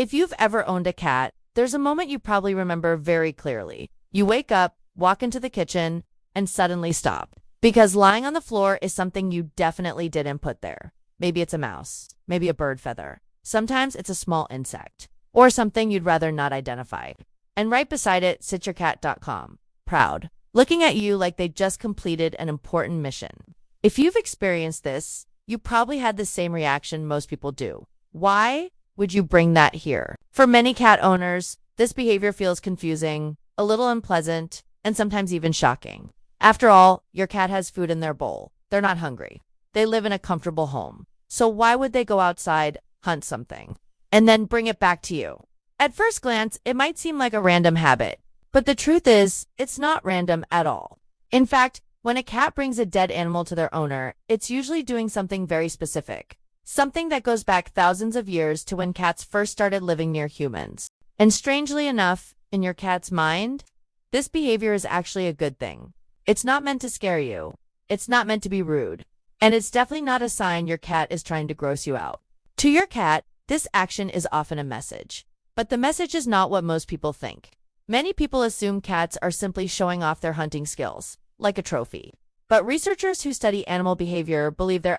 If you've ever owned a cat, there's a moment you probably remember very clearly. You wake up, walk into the kitchen, and suddenly stop. Because lying on the floor is something you definitely didn't put there. Maybe it's a mouse, maybe a bird feather. Sometimes it's a small insect, or something you'd rather not identify. And right beside it sits your cat.com, proud, looking at you like they just completed an important mission. If you've experienced this, you probably had the same reaction most people do. Why would you bring that here? For many cat owners, this behavior feels confusing, a little unpleasant, and sometimes even shocking. After all, your cat has food in their bowl. They're not hungry. They live in a comfortable home. So why would they go outside, hunt something, and then bring it back to you? At first glance, it might seem like a random habit, but the truth is, it's not random at all. In fact, when a cat brings a dead animal to their owner, it's usually doing something very specific. Something that goes back thousands of years to when cats first started living near humans. And strangely enough, in your cat's mind, this behavior is actually a good thing. It's not meant to scare you. It's not meant to be rude. And it's definitely not a sign your cat is trying to gross you out. To your cat, this action is often a message. But the message is not what most people think. Many people assume cats are simply showing off their hunting skills, like a trophy. But researchers who study animal behavior believe they're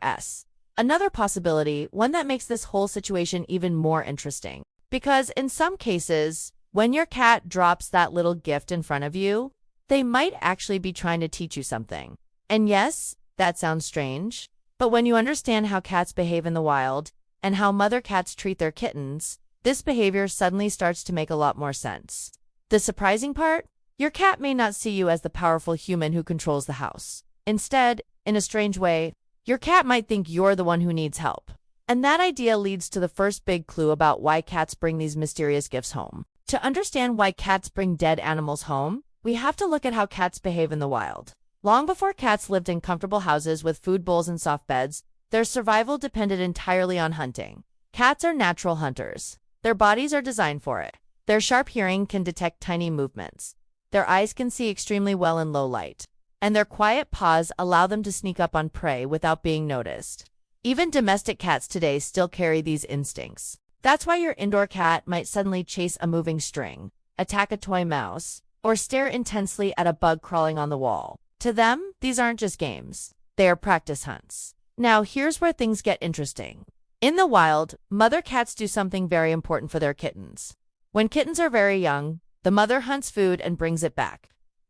another possibility, one that makes this whole situation even more interesting. Because in some cases, when your cat drops that little gift in front of you, they might actually be trying to teach you something. And yes, that sounds strange, but when you understand how cats behave in the wild and how mother cats treat their kittens, this behavior suddenly starts to make a lot more sense. The surprising part? Your cat may not see you as the powerful human who controls the house. Instead, in a strange way, your cat might think you're the one who needs help. And that idea leads to the first big clue about why cats bring these mysterious gifts home. To understand why cats bring dead animals home, we have to look at how cats behave in the wild. Long before cats lived in comfortable houses with food bowls and soft beds, their survival depended entirely on hunting. Cats are natural hunters. Their bodies are designed for it. Their sharp hearing can detect tiny movements. Their eyes can see extremely well in low light. And their quiet paws allow them to sneak up on prey without being noticed. Even domestic cats today still carry these instincts. That's why your indoor cat might suddenly chase a moving string, attack a toy mouse, or stare intensely at a bug crawling on the wall. To them, these aren't just games. They are practice hunts. Now, here's where things get interesting. In the wild, mother cats do something very important for their kittens. When kittens are very young, the mother hunts food and brings it back.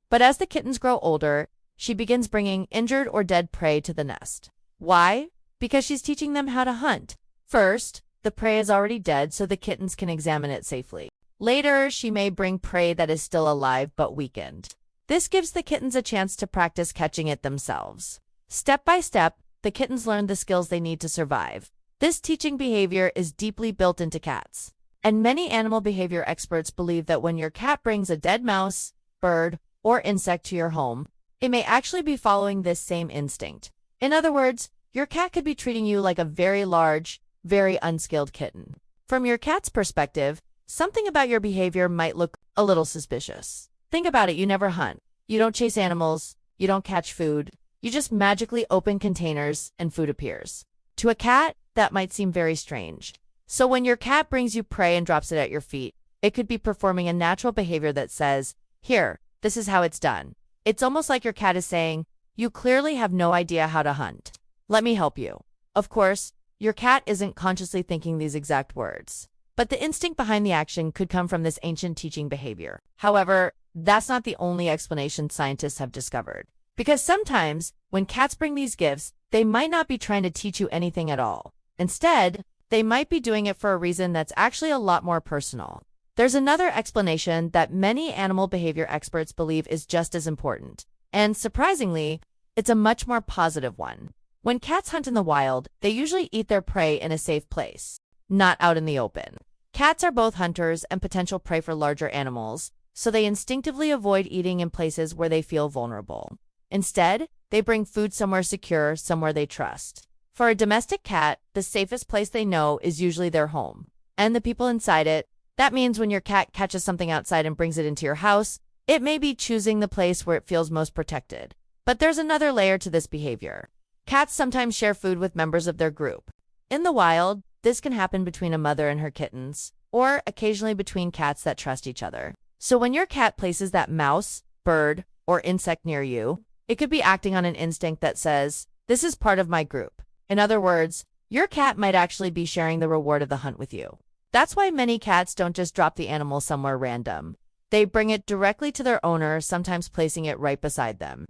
But as the kittens grow older, she begins bringing injured or dead prey to the nest. Why? Because she's teaching them how to hunt. First, the prey is already dead so the kittens can examine it safely. Later, she may bring prey that is still alive but weakened. This gives the kittens a chance to practice catching it themselves. Step by step, the kittens learn the skills they need to survive. This teaching behavior is deeply built into cats. And many animal behavior experts believe that when your cat brings a dead mouse, bird, or insect to your home, it may actually be following this same instinct. In other words, your cat could be treating you like a very large, very unskilled kitten. From your cat's perspective, something about your behavior might look a little suspicious. Think about it, you never hunt. You don't chase animals. You don't catch food. You just magically open containers and food appears. To a cat, that might seem very strange. So when your cat brings you prey and drops it at your feet, it could be performing a natural behavior that says, "Here, this is how it's done." It's almost like your cat is saying, "You clearly have no idea how to hunt. Let me help you." Of course, your cat isn't consciously thinking these exact words, but the instinct behind the action could come from this ancient teaching behavior. However, that's not the only explanation scientists have discovered. Because sometimes, when cats bring these gifts, they might not be trying to teach you anything at all. Instead, they might be doing it for a reason that's actually a lot more personal. There's another explanation that many animal behavior experts believe is just as important. And surprisingly, it's a much more positive one. When cats hunt in the wild, they usually eat their prey in a safe place, not out in the open. Cats are both hunters and potential prey for larger animals, so they instinctively avoid eating in places where they feel vulnerable. Instead, they bring food somewhere secure, somewhere they trust. For a domestic cat, the safest place they know is usually their home, and the people inside it. That means when your cat catches something outside and brings it into your house, it may be choosing the place where it feels most protected. But there's another layer to this behavior. Cats sometimes share food with members of their group. In the wild, this can happen between a mother and her kittens, or occasionally between cats that trust each other. So when your cat places that mouse, bird, or insect near you, it could be acting on an instinct that says, "This is part of my group." In other words, your cat might actually be sharing the reward of the hunt with you. That's why many cats don't just drop the animal somewhere random. They bring it directly to their owner, sometimes placing it right beside them.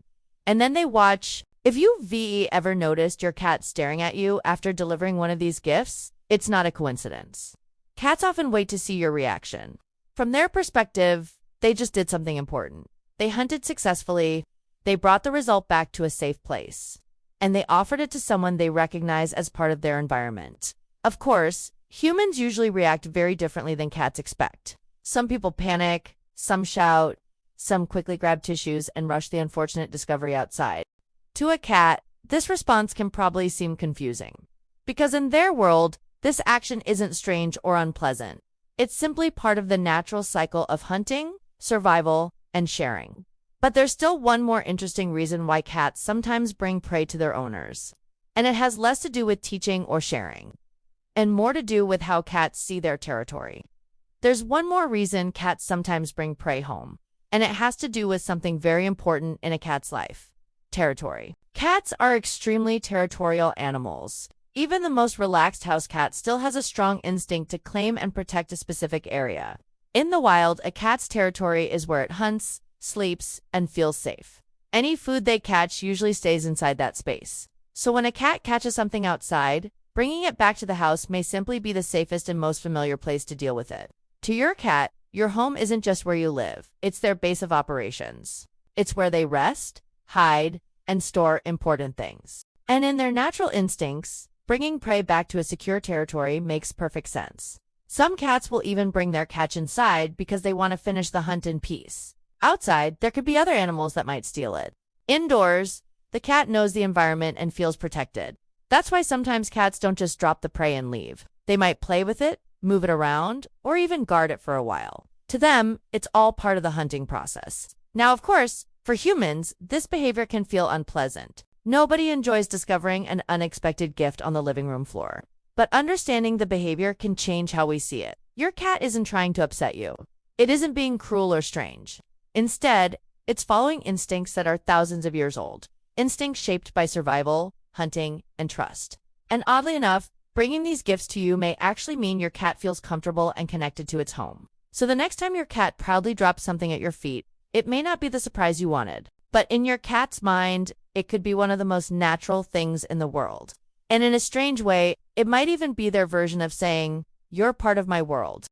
And then they watch. If you've ever noticed your cat staring at you after delivering one of these gifts, it's not a coincidence. Cats often wait to see your reaction. From their perspective, they just did something important. They hunted successfully, they brought the result back to a safe place, and they offered it to someone they recognize as part of their environment. Of course, humans usually react very differently than cats expect. Some people panic, some shout, some quickly grab tissues and rush the unfortunate discovery outside. To a cat, this response can probably seem confusing, because in their world, this action isn't strange or unpleasant. It's simply part of the natural cycle of hunting, survival, and sharing. But there's still one more interesting reason why cats sometimes bring prey to their owners, and it has less to do with teaching or sharing, and more to do with how cats see their territory. There's one more reason cats sometimes bring prey home, and it has to do with something very important in a cat's life: territory. Cats are extremely territorial animals. Even the most relaxed house cat still has a strong instinct to claim and protect a specific area. In the wild, a cat's territory is where it hunts, sleeps, and feels safe. Any food they catch usually stays inside that space. So when a cat catches something outside, bringing it back to the house may simply be the safest and most familiar place to deal with it. To your cat, your home isn't just where you live, it's their base of operations. It's where they rest, hide, and store important things. And in their natural instincts, bringing prey back to a secure territory makes perfect sense. Some cats will even bring their catch inside because they want to finish the hunt in peace. Outside, there could be other animals that might steal it. Indoors, the cat knows the environment and feels protected. That's why sometimes cats don't just drop the prey and leave. They might play with it, move it around, or even guard it for a while. To them, it's all part of the hunting process. Now, of course, for humans, this behavior can feel unpleasant. Nobody enjoys discovering an unexpected gift on the living room floor. But understanding the behavior can change how we see it. Your cat isn't trying to upset you. It isn't being cruel or strange. Instead, it's following instincts that are thousands of years old. Instincts shaped by survival, hunting, and trust. And oddly enough, bringing these gifts to you may actually mean your cat feels comfortable and connected to its home. So the next time your cat proudly drops something at your feet, it may not be the surprise you wanted. But in your cat's mind, it could be one of the most natural things in the world. And in a strange way, it might even be their version of saying, "You're part of my world."